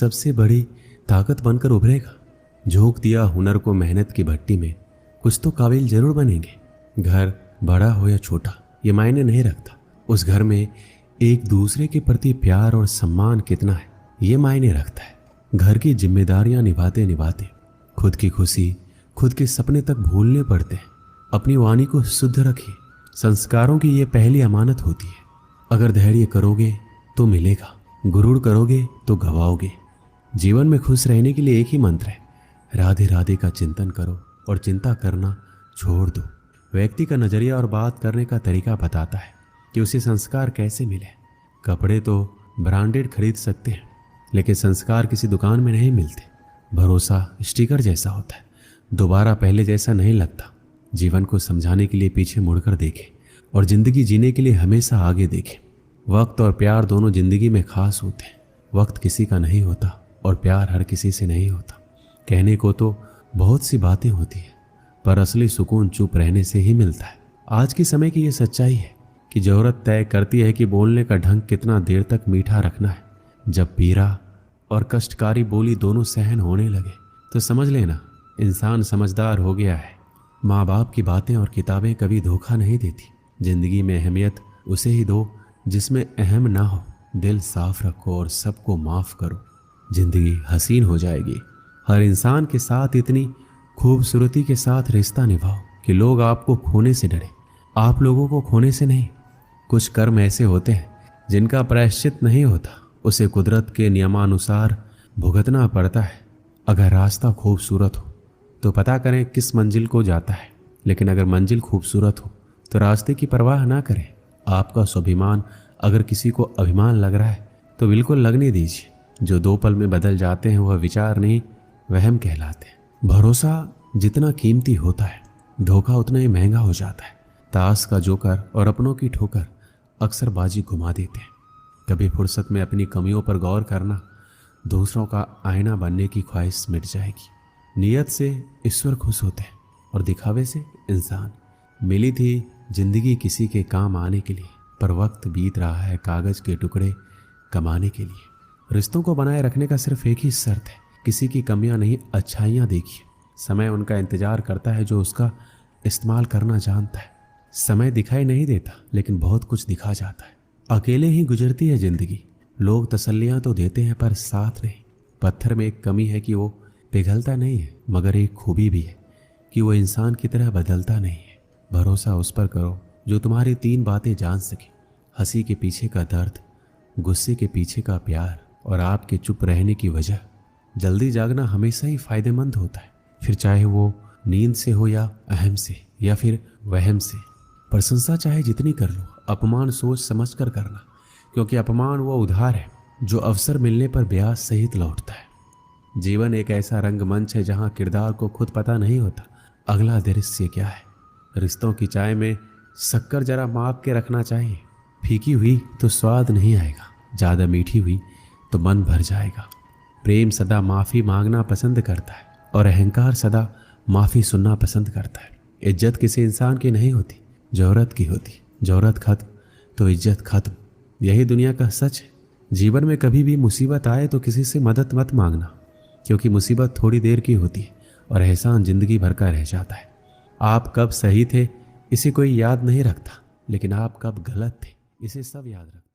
सबसे बड़ी ताकत बनकर उभरेगा। झोंक दिया हुनर को मेहनत की भट्टी में, कुछ तो काबिल जरूर बनेंगे। घर बड़ा हो या छोटा ये मायने नहीं रखता, उस घर में एक दूसरे के प्रति प्यार और सम्मान कितना है ये मायने रखता है। घर की जिम्मेदारियां निभाते निभाते खुद की खुशी, खुद के सपने तक भूलने पड़ते हैं। अपनी वाणी को शुद्ध रखिए, संस्कारों की ये पहली अमानत होती है। अगर धैर्य करोगे तो मिलेगा, गुरूर करोगे तो गवाओगे। जीवन में खुश रहने के लिए एक ही मंत्र है, राधे राधे का चिंतन करो और चिंता करना छोड़ दो। व्यक्ति का नजरिया और बात करने का तरीका बताता है कि उसे संस्कार कैसे मिले। कपड़े तो ब्रांडेड खरीद सकते हैं, लेकिन संस्कार किसी दुकान में नहीं मिलते। भरोसा स्टिकर जैसा होता है, दोबारा पहले जैसा नहीं लगता। जीवन को समझाने के लिए पीछे मुड़कर देखें और जिंदगी जीने के लिए हमेशा आगे देखें। वक्त और प्यार दोनों जिंदगी में खास होते हैं। वक्त किसी का नहीं होता और प्यार हर किसी से नहीं होता। कहने को तो बहुत सी बातें होती हैं, पर असली सुकून चुप रहने से ही मिलता है। आज के समय की ये सच्चाई है कि जरूरत तय करती है कि बोलने का ढंग कितना देर तक मीठा रखना है। जब पीरा और कष्टकारी बोली दोनों सहन होने लगे तो समझ लेना इंसान समझदार हो गया है। माँ बाप की बातें और किताबें कभी धोखा नहीं देती। जिंदगी में अहमियत उसे ही दो जिसमें अहम ना हो। दिल साफ रखो और सबको माफ करो, जिंदगी हसीन हो जाएगी। हर इंसान के साथ इतनी खूबसूरती के साथ रिश्ता निभाओ कि लोग आपको खोने से डरे, आप लोगों को खोने से नहीं। कुछ कर्म ऐसे होते हैं जिनका प्रायश्चित नहीं होता, उसे कुदरत के नियमानुसार भुगतना पड़ता है। अगर रास्ता खूबसूरत हो तो पता करें किस मंजिल को जाता है, लेकिन अगर मंजिल खूबसूरत हो तो रास्ते की परवाह ना करें। आपका स्वाभिमान अगर किसी को अभिमान लग रहा है तो बिल्कुल लगने दीजिए। जो 2 पल में बदल जाते हैं वह विचार नहीं, वहम कहलाते हैं। भरोसा जितना कीमती होता है, धोखा उतना ही महंगा हो जाता है। ताश का जोकर और अपनों की ठोकर अक्सर बाजी घुमा देते हैं। कभी फुर्सत में अपनी कमियों पर गौर करना, दूसरों का आईना बनने की ख्वाहिश मिट जाएगी। नियत से ईश्वर खुश होते हैं और दिखावे से इंसान। मिली थी जिंदगी किसी के काम आने के लिए, पर वक्त बीत रहा है कागज के टुकड़े कमाने के लिए। रिश्तों को बनाए रखने का सिर्फ एक ही शर्त है, किसी की कमियां नहीं अच्छाइयां देखिए। समय उनका इंतजार करता है जो उसका इस्तेमाल करना जानता है। समय दिखाई नहीं देता, लेकिन बहुत कुछ दिखा जाता है। अकेले ही गुजरती है जिंदगी। लोग तसल्लियां तो देते हैं पर साथ नहीं। पत्थर में एक कमी है कि वो पिघलता नहीं है, मगर एक खूबी भी है कि वो इंसान की तरह बदलता नहीं है। भरोसा उस पर करो जो तुम्हारी 3 बातें जान सके, हंसी के पीछे का दर्द, गुस्से के पीछे का प्यार और आपके चुप रहने की वजह। जल्दी जागना हमेशा ही फायदेमंद होता है, फिर चाहे वो नींद से हो या अहम से या फिर वहम से। प्रशंसा चाहे जितनी कर लो, अपमान सोच समझ कर करना, क्योंकि अपमान वो उधार है जो अवसर मिलने पर ब्याज सहित लौटता है। जीवन एक ऐसा रंगमंच है जहां किरदार को खुद पता नहीं होता अगला दृश्य क्या है। रिश्तों की चाय में शक्कर जरा माप के रखना चाहिए। फीकी हुई तो स्वाद नहीं आएगा, ज़्यादा मीठी हुई तो मन भर जाएगा। प्रेम सदा माफ़ी मांगना पसंद करता है और अहंकार सदा माफ़ी सुनना पसंद करता है। इज्जत किसी इंसान की नहीं होती, जरूरत की होती। जरूरत खत्म तो इज्जत खत्म, यही दुनिया का सच है। जीवन में कभी भी मुसीबत आए तो किसी से मदद मत मांगना, क्योंकि मुसीबत थोड़ी देर की होती है और एहसान जिंदगी भर का रह जाता है। आप कब सही थे इसे कोई याद नहीं रखता, लेकिन आप कब गलत थे इसे सब याद रखते।